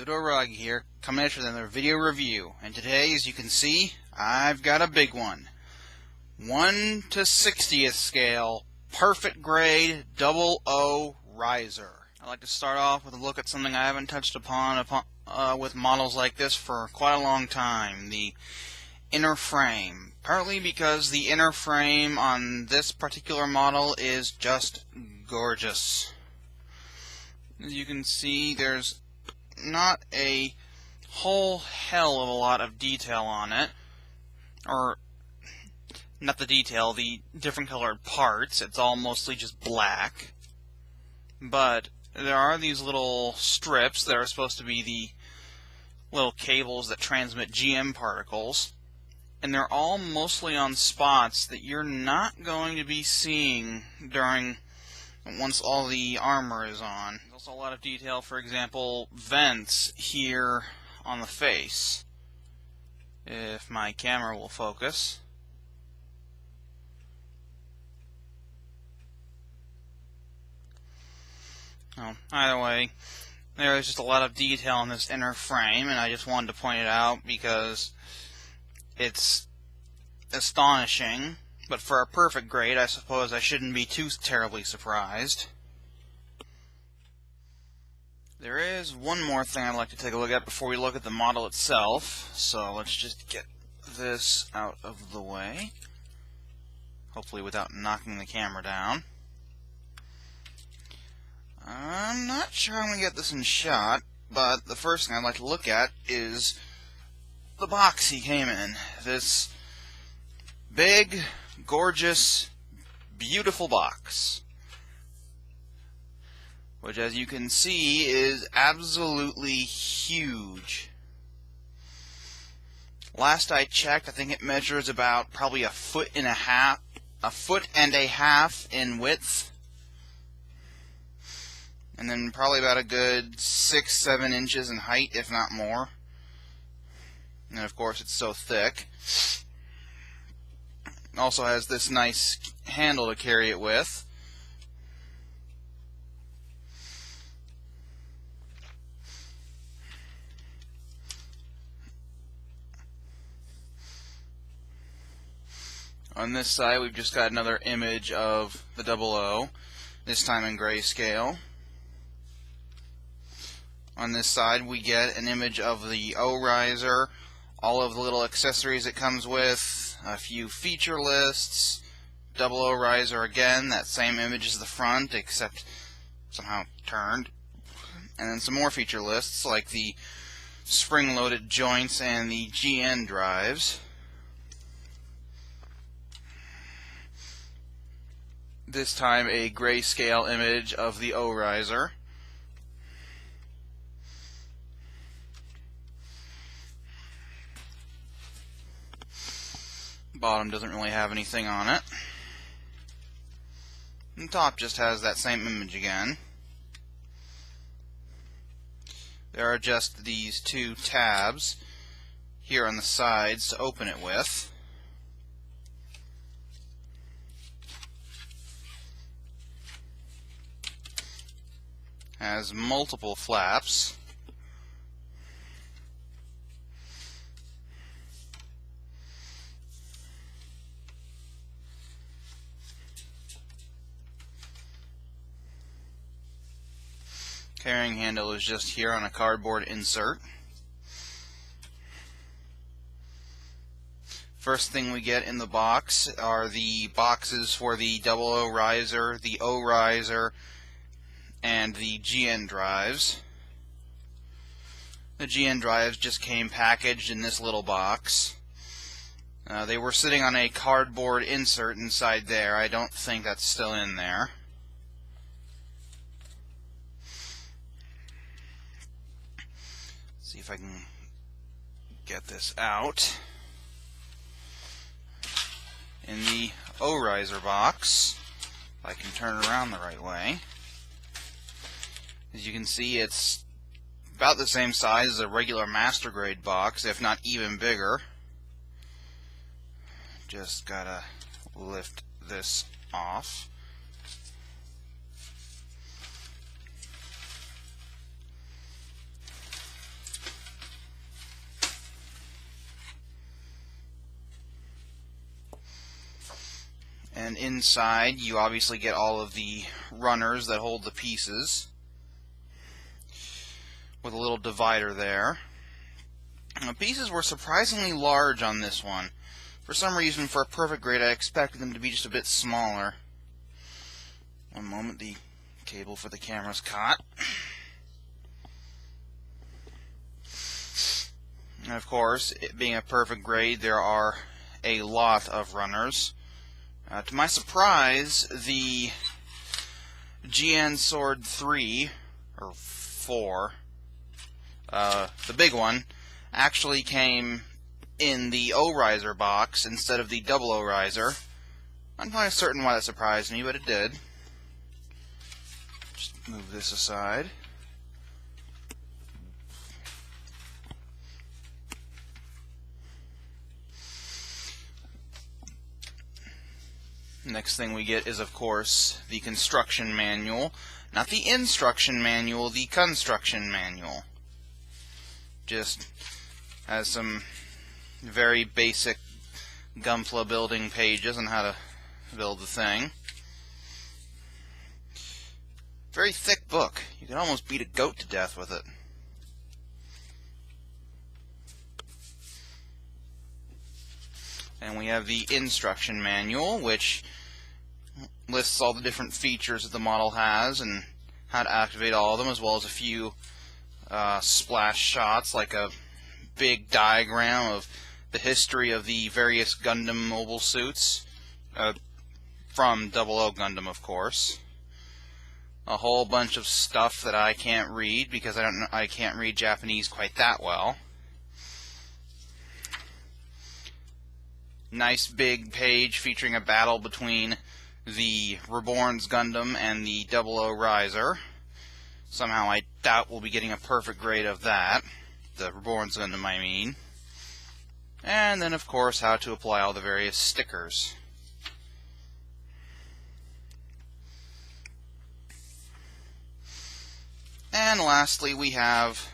Rug here, coming at you with another video review. And today, as you can see, I've got a big one. 1 to 60th scale, perfect grade, 00 riser. I'd like to start off with a look at something I haven't touched upon with models like this for quite a long time, the inner frame. Partly because the inner frame on this particular model is just gorgeous. As you can see, there's not a whole hell of a lot of detail on it, or not the detail, the different colored parts. It's all mostly just black, but there are these little strips that are supposed to be the little cables that transmit GM particles, and they're all mostly on spots that you're not going to be seeing once all the armor is on. There's also a lot of detail, for example, vents here on the face. If my camera will focus. Well, either way, there's just a lot of detail in this inner frame, and I just wanted to point it out because it's astonishing. But for a perfect grade, I suppose I shouldn't be too terribly surprised. There is one more thing I'd like to take a look at before we look at the model itself. So let's just get this out of the way. Hopefully without knocking the camera down. I'm not sure I'm going to get this in shot, but the first thing I'd like to look at is the box he came in. This big, gorgeous, beautiful box, which, as you can see, is absolutely huge. Last I checked, I think it measures about probably a foot and a half in width, and then probably about a good 6-7 inches in height, if not more. And of course, it's so thick. Also has this nice handle to carry it with. On this side, we've just got another image of the 00, this time in grayscale. On this side, we get an image of the O riser, all of the little accessories it comes with, a few feature lists, 00 riser again, that same image as the front, except somehow turned, and then some more feature lists like the spring-loaded joints and the GN drives. This time a grayscale image of the O riser. Bottom doesn't really have anything on it. And the top just has that same image again. There are just these two tabs here on the sides to open it with. Has multiple flaps. Carrying handle is just here on a cardboard insert. First thing we get in the box are the boxes for the 00 riser, the O riser, and the GN drives. The GN drives just came packaged in this little box. They were sitting on a cardboard insert inside there. I don't think that's still in there. See if I can get this out. In the O riser box, if I can turn it around the right way. As you can see, it's about the same size as a regular master grade box, if not even bigger. Just gotta lift this off. And inside you obviously get all of the runners that hold the pieces, with a little divider there. The pieces were surprisingly large on this one. For some reason, for a perfect grade, I expected them to be just a bit smaller. One moment, the cable for the camera's caught. And of course, it being a perfect grade, there are a lot of runners. To my surprise, the GN Sword 3, or 4, the big one, actually came in the O-Riser box instead of the double O-Riser. I'm not certain why that surprised me, but it did. Just move this aside. Next thing we get is, of course, the construction manual. Not the instruction manual, the construction manual. Just has some very basic Gunpla building pages on how to build the thing. Very thick book. You can almost beat a goat to death with it. And we have the instruction manual, which lists all the different features that the model has and how to activate all of them, as well as a few splash shots, like a big diagram of the history of the various Gundam mobile suits, from 00 Gundam, of course. A whole bunch of stuff that I can't read because I can't read Japanese quite that well. Nice big page featuring a battle between the Reborn's Gundam and the 00 Riser. Somehow I doubt we'll be getting a perfect grade of that. The Reborn's Gundam, I mean. And then, of course, how to apply all the various stickers. And lastly, we have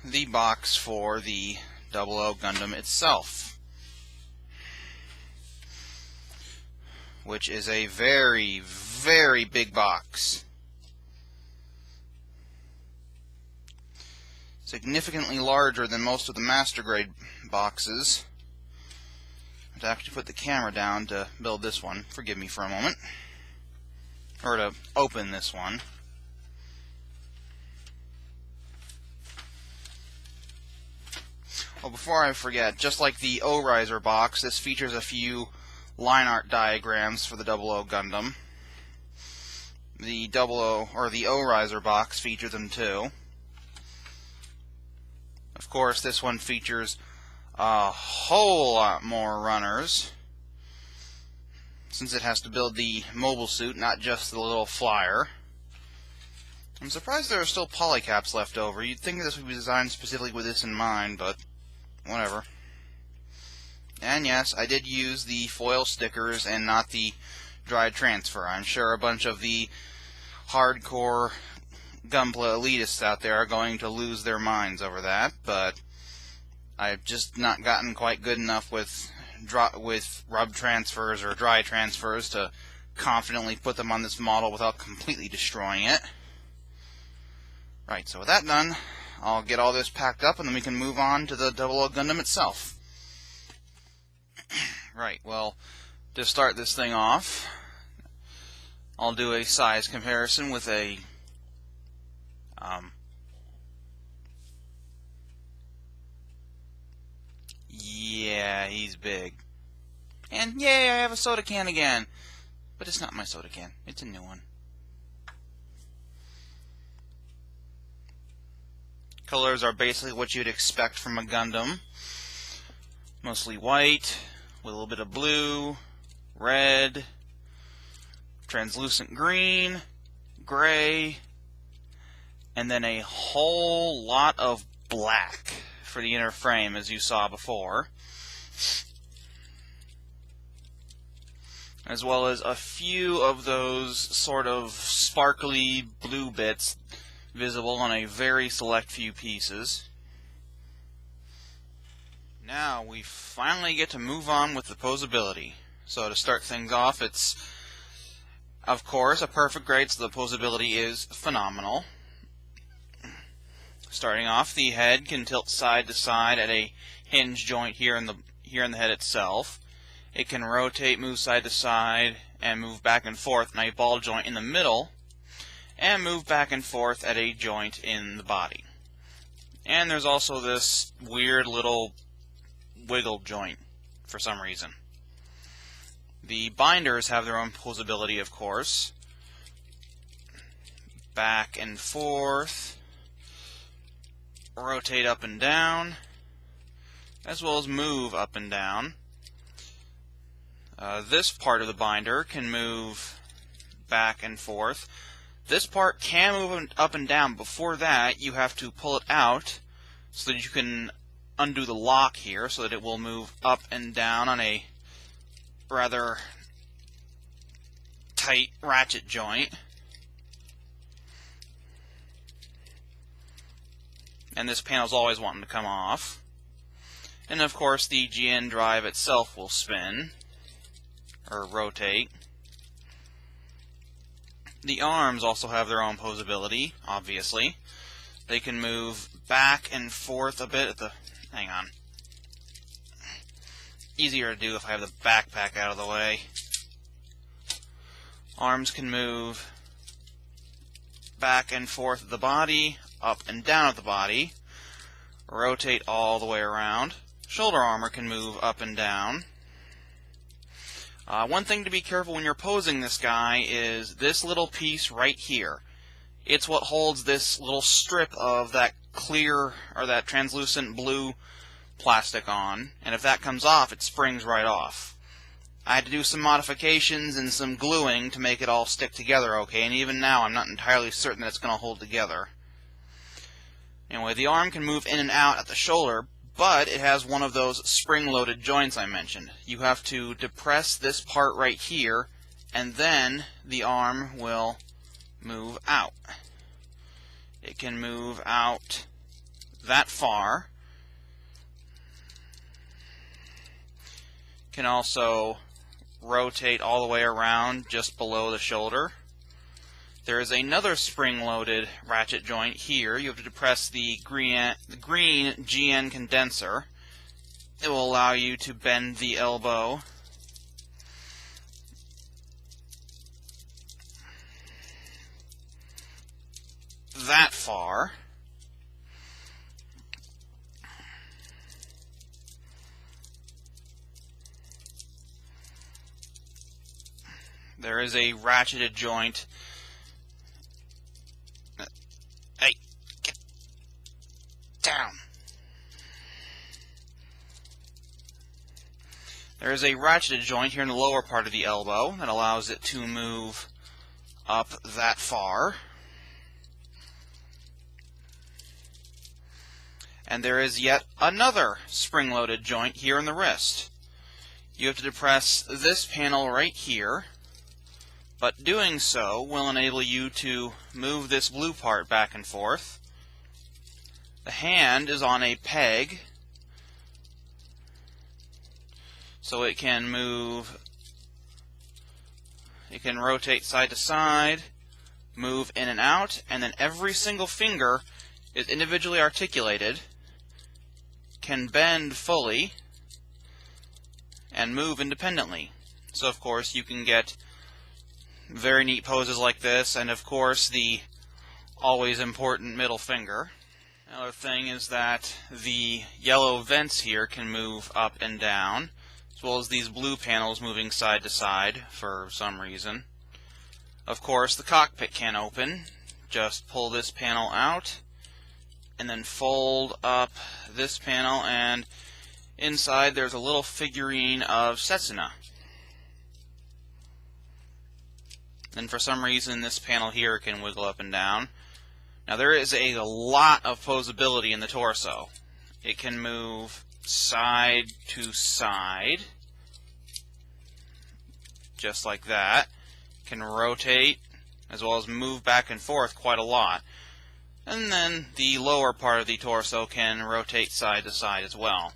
the box for the 00 Gundam itself, which is a very, very big box. Significantly larger than most of the master grade boxes. I have to actually put the camera down to build this one. Forgive me for a moment. Or to open this one. Well, before I forget, just like the O-Riser box, this features a few line art diagrams for the 00 Gundam. The O-Riser box features them too. Of course, this one features a whole lot more runners, since it has to build the mobile suit, not just the little flyer. I'm surprised there are still polycaps left over. You'd think this would be designed specifically with this in mind, but whatever. And yes, I did use the foil stickers and not the dry transfer. I'm sure a bunch of the hardcore Gunpla elitists out there are going to lose their minds over that, but I've just not gotten quite good enough with rub transfers or dry transfers to confidently put them on this model without completely destroying it. Right, so with that done, I'll get all this packed up and then we can move on to the 00 Gundam itself. Right, well, to start this thing off, I'll do a size comparison with a yeah, he's big. And yay, I have a soda can again. But it's not my soda can. It's a new one. Colors are basically what you'd expect from a Gundam. Mostly white, with a little bit of blue, red, translucent green, gray, and then a whole lot of black for the inner frame, as you saw before, as well as a few of those sort of sparkly blue bits visible on a very select few pieces. Now we finally get to move on with the Poseability. So to start things off, it's of course a perfect grade, so the poseability is phenomenal. Starting off, the head can tilt side to side at a hinge joint here in the head itself. It can rotate, move side to side, and move back and forth in a ball joint in the middle, and move back and forth at a joint in the body. And there's also this weird little wiggle joint for some reason. The binders have their own poseability, of course. Back and forth, rotate up and down, as well as move up and down. This part of the binder can move back and forth. This part can move up and down. Before that, you have to pull it out so that you can undo the lock here so that it will move up and down on a rather tight ratchet joint. And this panel's always wanting to come off. And of course the GN drive itself will spin or rotate. The arms also have their own poseability, obviously. They can move back and forth a bit at the... hang on. Easier to do if I have the backpack out of the way. Arms can move back and forth at the body, up and down at the body, rotate all the way around. Shoulder armor can move up and down. One thing to be careful when you're posing this guy is this little piece right here. It's what holds this little strip of that clear or that translucent blue plastic on, and if that comes off, it springs right off. I had to do some modifications and some gluing to make it all stick together okay, and even now I'm not entirely certain that it's going to hold together. Anyway, the arm can move in and out at the shoulder, but it has one of those spring-loaded joints I mentioned. You have to depress this part right here, and then the arm will move out. It can move out that far. Can also rotate all the way around just below the shoulder. There is another spring-loaded ratchet joint here. You have to depress the green GN condenser. It will allow you to bend the elbow that far. There is a ratcheted joint. Hey, get down. There is a ratcheted joint here in the lower part of the elbow that allows it to move up that far. And there is yet another spring-loaded joint here in the wrist. You have to depress this panel right here, but doing so will enable you to move this blue part back and forth. The hand is on a peg, so it can move, it can rotate side to side, move in and out, and then every single finger is individually articulated, can bend fully, and move independently. So of course you can get very neat poses like this, and of course the always important middle finger. Another thing is that the yellow vents here can move up and down, as well as these blue panels moving side to side for some reason. Of course the cockpit can open. Just pull this panel out, and then fold up this panel, and inside there's a little figurine of Setsuna. And for some reason this panel here can wiggle up and down. Now there is a lot of poseability in the torso. It can move side to side, just like that. It can rotate, as well as move back and forth quite a lot. And then the lower part of the torso can rotate side to side as well.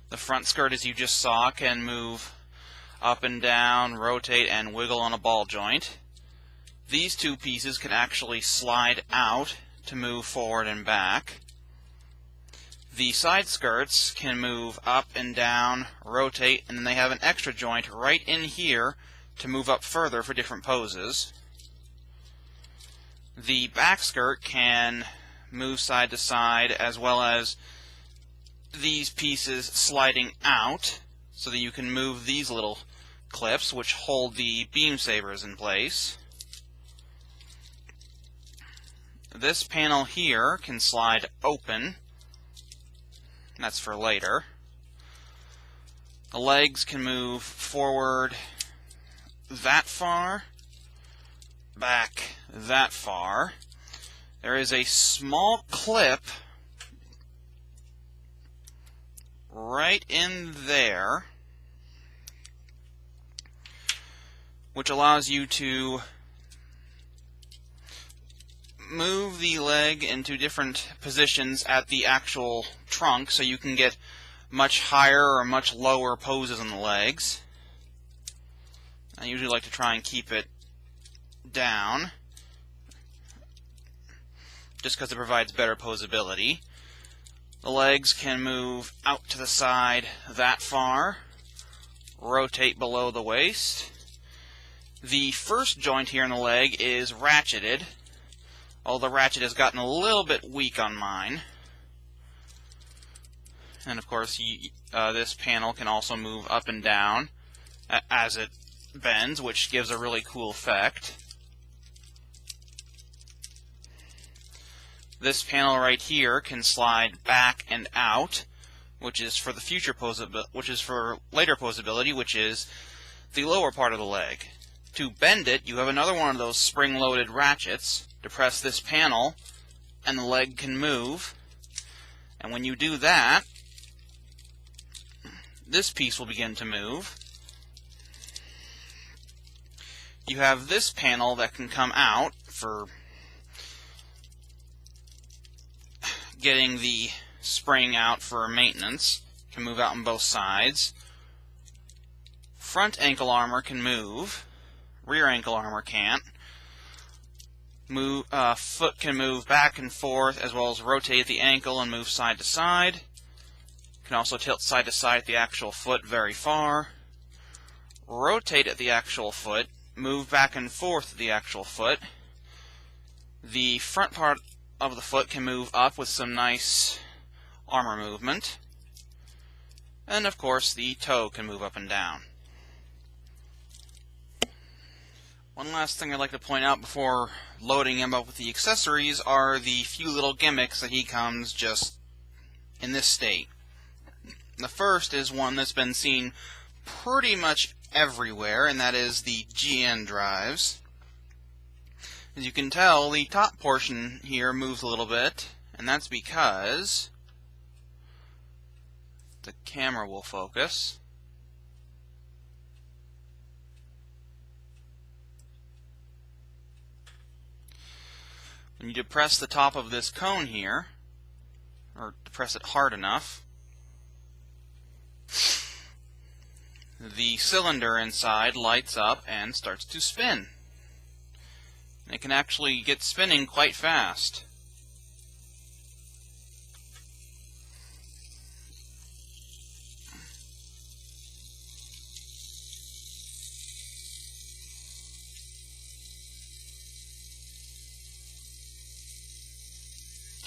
The front skirt, as you just saw, can move up and down, rotate, and wiggle on a ball joint. These two pieces can actually slide out to move forward and back. The side skirts can move up and down, rotate, and then they have an extra joint right in here to move up further for different poses. The back skirt can move side to side, as well as these pieces sliding out so that you can move these little clips which hold the beam sabers in place. This panel here can slide open. That's for later. The legs can move forward that far, back that far. There is a small clip right in there which allows you to move the leg into different positions at the actual trunk so you can get much higher or much lower poses on the legs. I usually like to try and keep it down just because it provides better posability. The legs can move out to the side that far, rotate below the waist. The first joint here in the leg is ratcheted, although the ratchet has gotten a little bit weak on mine. And of course, this panel can also move up and down as it bends, which gives a really cool effect. This panel right here can slide back and out, which is for the future which is for later posability, which is the lower part of the leg. To bend it, you have another one of those spring-loaded ratchets. Depress this panel, and the leg can move. And when you do that, this piece will begin to move. You have this panel that can come out for getting the spring out for maintenance. Can move out on both sides. Front ankle armor can move. Rear ankle armor can't. Foot can move back and forth, as well as rotate the ankle and move side to side. Can also tilt side to side at the actual foot very far. Rotate at the actual foot. Move back and forth at the actual foot. The front part of the foot can move up with some nice armor movement. And of course, the toe can move up and down. One last thing I'd like to point out before loading him up with the accessories are the few little gimmicks that he comes just in this state. The first is one that's been seen pretty much everywhere, and that is the GN drives. As you can tell, the top portion here moves a little bit, and that's because the camera will focus. When you depress the top of this cone here, or depress it hard enough, the cylinder inside lights up and starts to spin. And it can actually get spinning quite fast.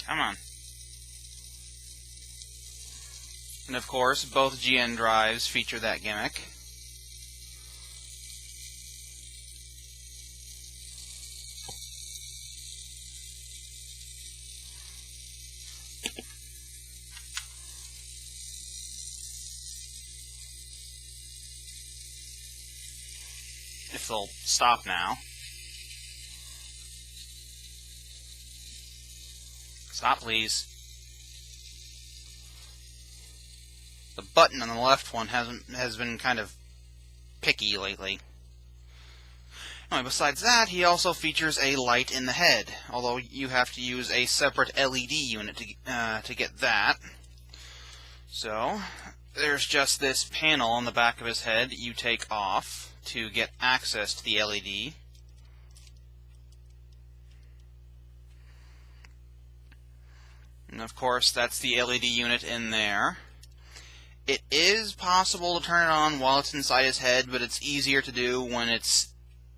Come on. And of course, both GN drives feature that gimmick. If they'll stop now. Stop, please. The button on the left one has been kind of picky lately. Anyway, besides that, he also features a light in the head, although you have to use a separate LED unit to get that. So, there's just this panel on the back of his head that you take off to get access to the LED. And of course, that's the LED unit in there. It is possible to turn it on while it's inside his head, but it's easier to do when it's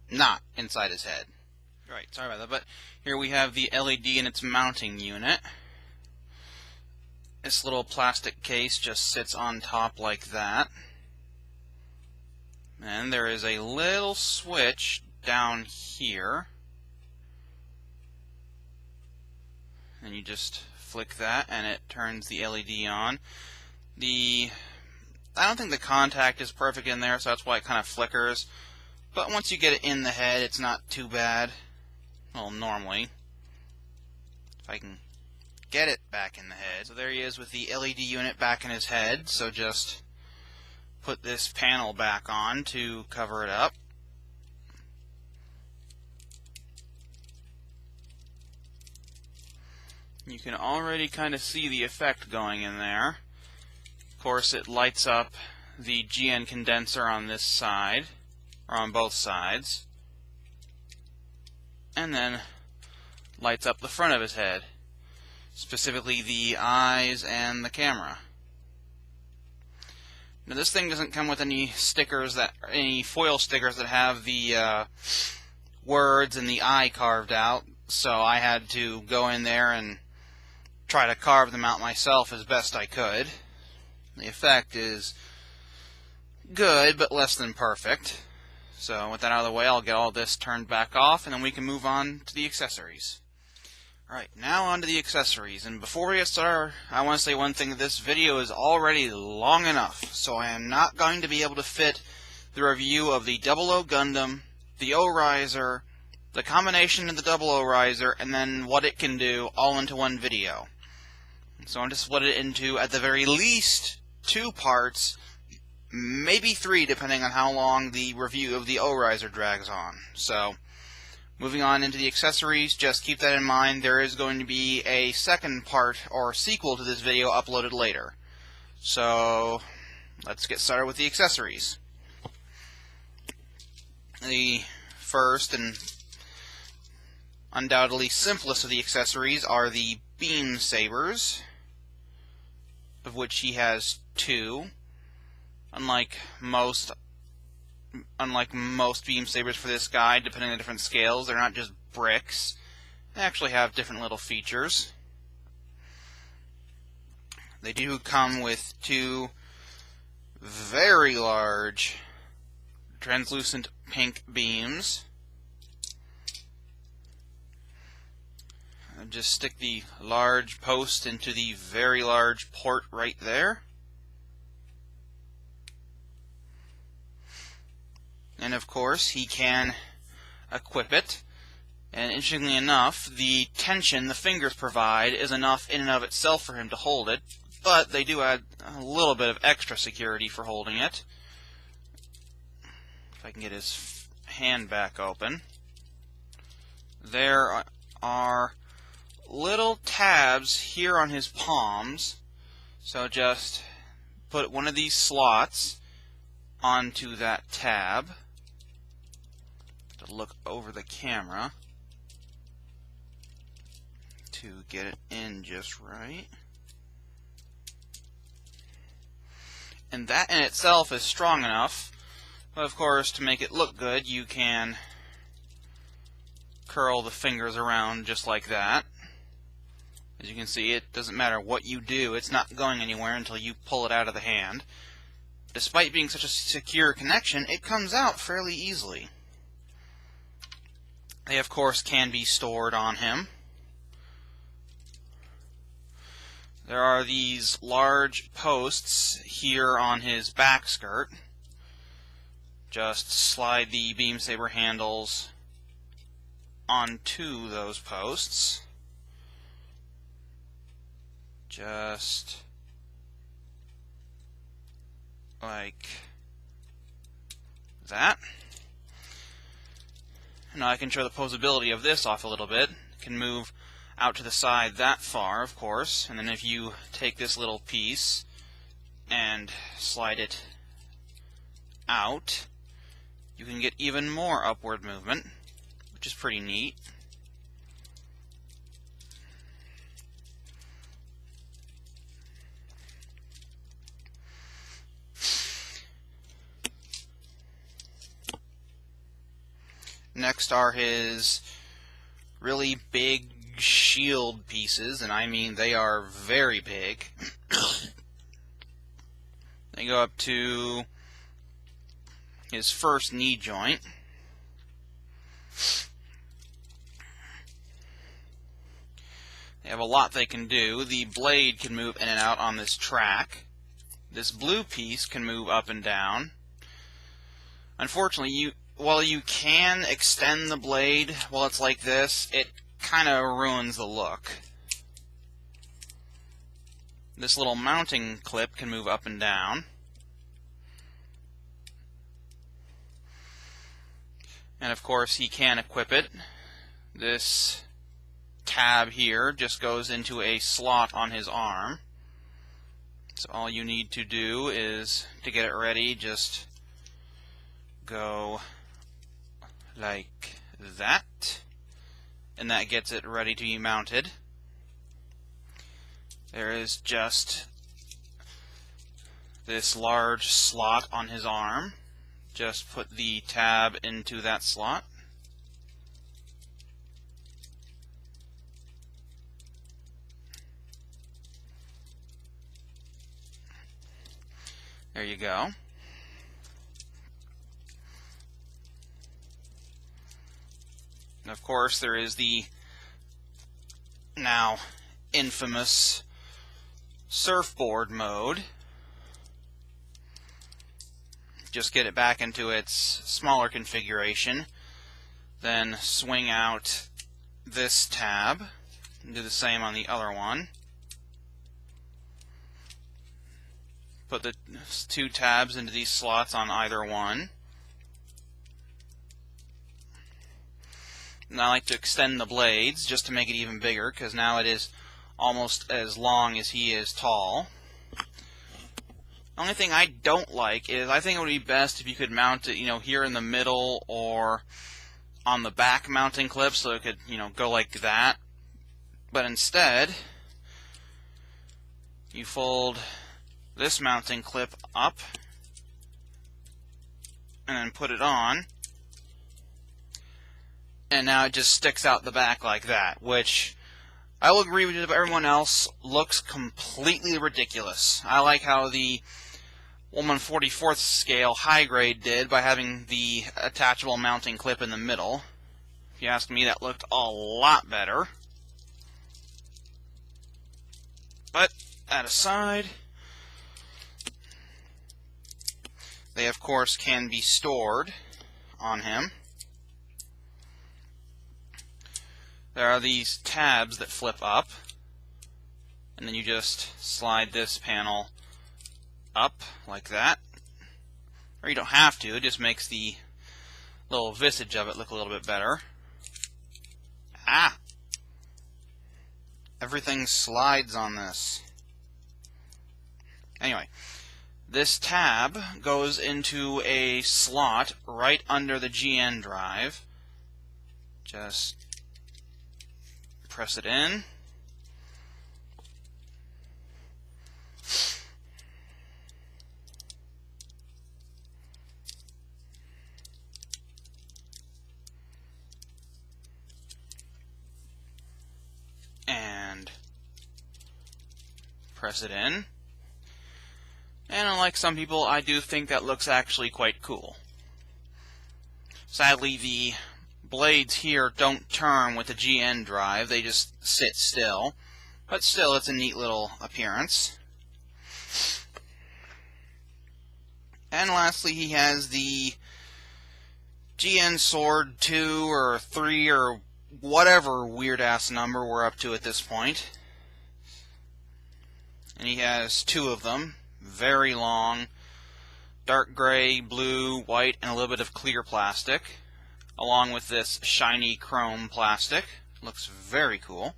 not inside his head. Right, sorry about that, but here we have the LED and its mounting unit. This little plastic case just sits on top like that. And there is a little switch down here. And you just flick that and it turns the LED on. I don't think the contact is perfect in there, so that's why it kind of flickers. But once you get it in the head, it's not too bad. Well, normally. If I can get it back in the head. So there he is with the LED unit back in his head. So just put this panel back on to cover it up. You can already kind of see the effect going in there. Of course, it lights up the GN condenser on this side, or on both sides, and then lights up the front of his head, specifically the eyes and the camera. Now this thing doesn't come with any stickers any foil stickers that have the words and the eye carved out, so I had to go in there and try to carve them out myself as best I could. The effect is good, but less than perfect. So with that out of the way, I'll get all this turned back off, and then we can move on to the accessories. Alright, now on to the accessories. And before we get started, I want to say one thing. This video is already long enough, so I am not going to be able to fit the review of the 00 Gundam, the O-Riser, the combination of the 00 Riser, and then what it can do all into one video. So I'm going to split it into, at the very least, 2 parts, maybe 3, depending on how long the review of the O-Riser drags on. So, moving on into the accessories, just keep that in mind. There is going to be a second part, or sequel to this video, uploaded later. So, let's get started with the accessories. The first and undoubtedly simplest of the accessories are the beam sabers, of which he has 2. Unlike most beam sabers for this guy, depending on the different scales, they're not just bricks. They actually have different little features. They do come with 2 very large translucent pink beams. Just stick the large post into the very large port right there. And of course, he can equip it. And interestingly enough, the tension the fingers provide is enough in and of itself for him to hold it, but they do add a little bit of extra security for holding it. If I can get his hand back open. There are little tabs here on his palms, so just put one of these slots onto that tab to look over the camera to get it in just right. And that in itself is strong enough, but of course to make it look good you can curl the fingers around just like that. As you can see, it doesn't matter what you do, it's not going anywhere until you pull it out of the hand. Despite being such a secure connection, it comes out fairly easily. They, of course, can be stored on him. There are these large posts here on his back skirt. Just slide the beam saber handles onto those posts. Just like that. Now I can show the poseability of this off a little bit. It can move out to the side that far, of course, and then if you take this little piece and slide it out, you can get even more upward movement, which is pretty neat. Next are his really big shield pieces, and I mean they are very big. They go up to his first knee joint. They have a lot they can do. The blade can move in and out on this track. This blue piece can move up and down. Unfortunately, while you can extend the blade while it's like this, it kind of ruins the look. This little mounting clip can move up and down. And of course he can equip it. This tab here just goes into a slot on his arm. So all you need to do is, to get it ready, just go like that, and that gets it ready to be mounted. There is just this large slot on his arm. Just put the tab into that slot. There you go. And of course, there is the now infamous surfboard mode. Just get it back into its smaller configuration, then swing out this tab and do the same on the other one. Put the two tabs into these slots on either one. And I like to extend the blades just to make it even bigger, because now it is almost as long as he is tall. The only thing I don't like is, I think it would be best if you could mount it, here in the middle or on the back mounting clip, so it could, go like that. But instead, you fold this mounting clip up and then put it on, and now it just sticks out the back like that, which I will agree with everyone else looks completely ridiculous. I like how the 1/44 scale high grade did by having the attachable mounting clip in the middle. If you ask me, that looked a lot better. But that aside, they of course can be stored on him. There are these tabs that flip up, and then you just slide this panel up like that. Or you don't have to, it just makes the little visage of it look a little bit better. Ah! Everything slides on this. Anyway, this tab goes into a slot right under the GN drive. Just press it in. And press it in. And unlike some people, I do think that looks actually quite cool. Sadly, the blades here don't turn with the GN drive, they just sit still. But still, it's a neat little appearance. And lastly, he has the GN Sword 2 or 3 or whatever weird-ass number we're up to at this point. And he has two of them, very long, dark gray, blue, white, and a little bit of clear plastic, along with this shiny chrome plastic. Looks very cool.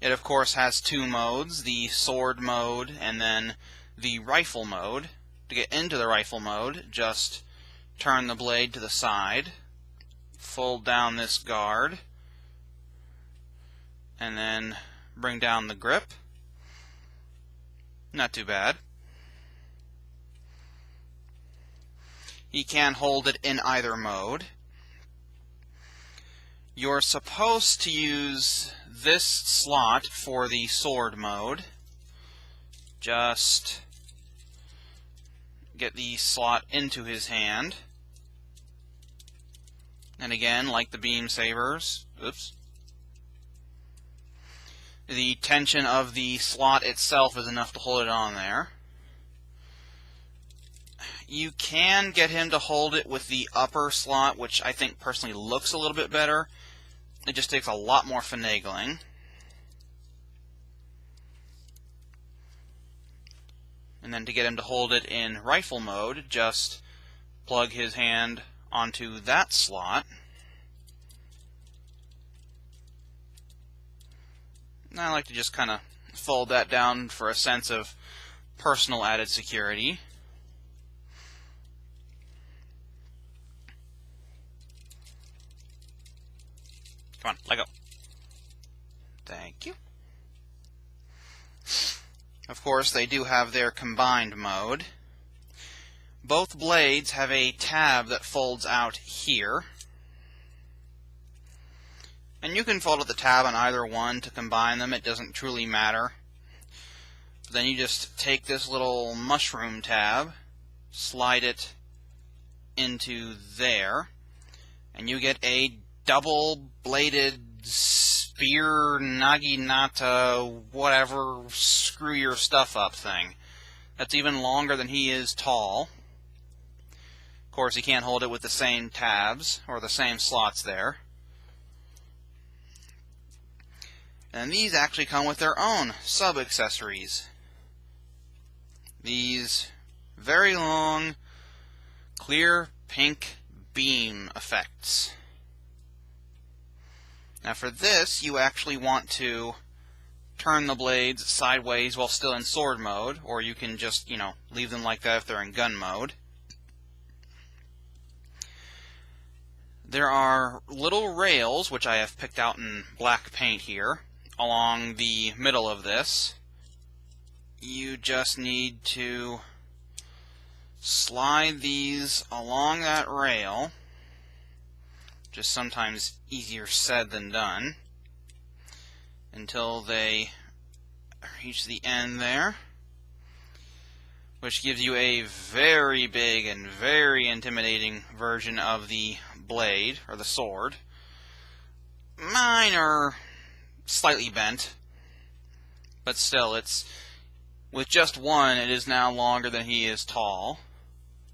It of course has two modes, the sword mode and then the rifle mode. To get into the rifle mode, just turn the blade to the side, fold down this guard, and then bring down the grip. Not too bad. You can hold it in either mode. You're supposed to use this slot for the sword mode. Just get the slot into his hand. And again, like the beam sabers, the tension of the slot itself is enough to hold it on there. You can get him to hold it with the upper slot, which I think personally looks a little bit better. It just takes a lot more finagling. And then to get him to hold it in rifle mode, just plug his hand onto that slot. And I like to just kind of fold that down for a sense of personal added security. Come on, let go. Thank you. Of course, they do have their combined mode. Both blades have a tab that folds out here. And you can fold out the tab on either one to combine them. It doesn't truly matter. But then you just take this little mushroom tab, slide it into there, and you get a double-bladed spear, naginata, whatever, screw your stuff up thing. That's even longer than he is tall. Of course, he can't hold it with the same tabs, or the same slots there. And these actually come with their own sub-accessories. These very long, clear pink beam effects. Now for this, you actually want to turn the blades sideways while still in sword mode, or you can just, leave them like that if they're in gun mode. There are little rails, which I have picked out in black paint here, along the middle of this. You just need to slide these along that rail, just sometimes easier said than done, until they reach the end there, which gives you a very big and very intimidating version of the blade, or the sword. Mine are slightly bent, but still, with just one, it is now longer than he is tall.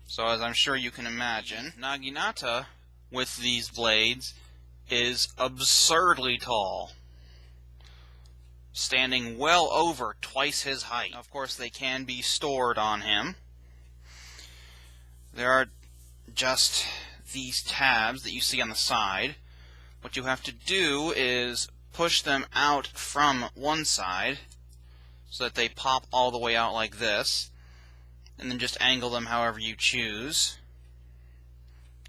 So as I'm sure you can imagine, Naginata with these blades is absurdly tall, standing well over twice his height. Of course, they can be stored on him. There are just these tabs that you see on the side. What you have to do is push them out from one side so that they pop all the way out like this, and then just angle them however you choose.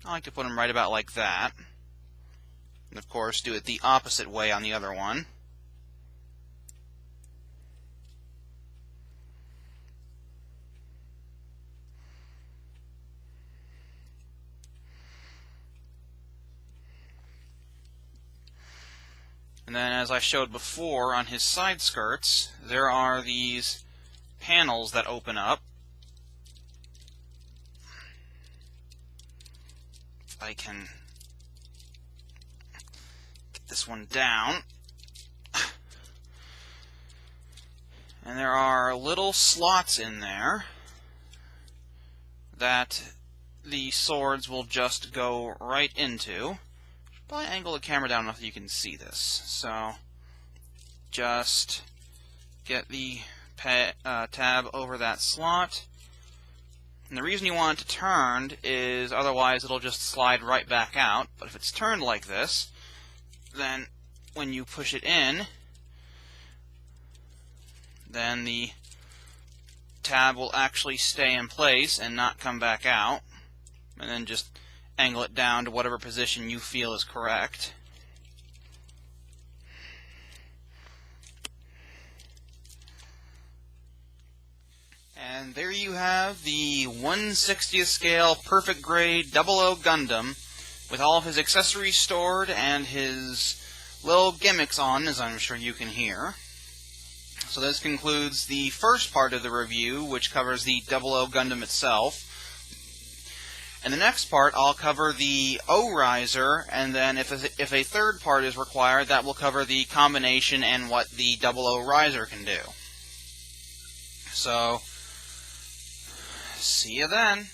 I like to put them right about like that. And of course, do it the opposite way on the other one. And then, as I showed before, on his side skirts, there are these panels that open up. If I can get this one down. And there are little slots in there that the swords will just go right into. Probably angle the camera down enough that you can see this. So just get the tab over that slot. And the reason you want it to turn is otherwise it'll just slide right back out. But if it's turned like this, then when you push it in, then the tab will actually stay in place and not come back out. And then just angle it down to whatever position you feel is correct. And there you have the 1/60th scale perfect grade 00 Gundam with all of his accessories stored and his little gimmicks on, as I'm sure you can hear. So this concludes the first part of the review, which covers the 00 Gundam itself. In the next part, I'll cover the O-Riser, and then if a third part is required, that will cover the combination and what the 00 Riser can do. So, see you then.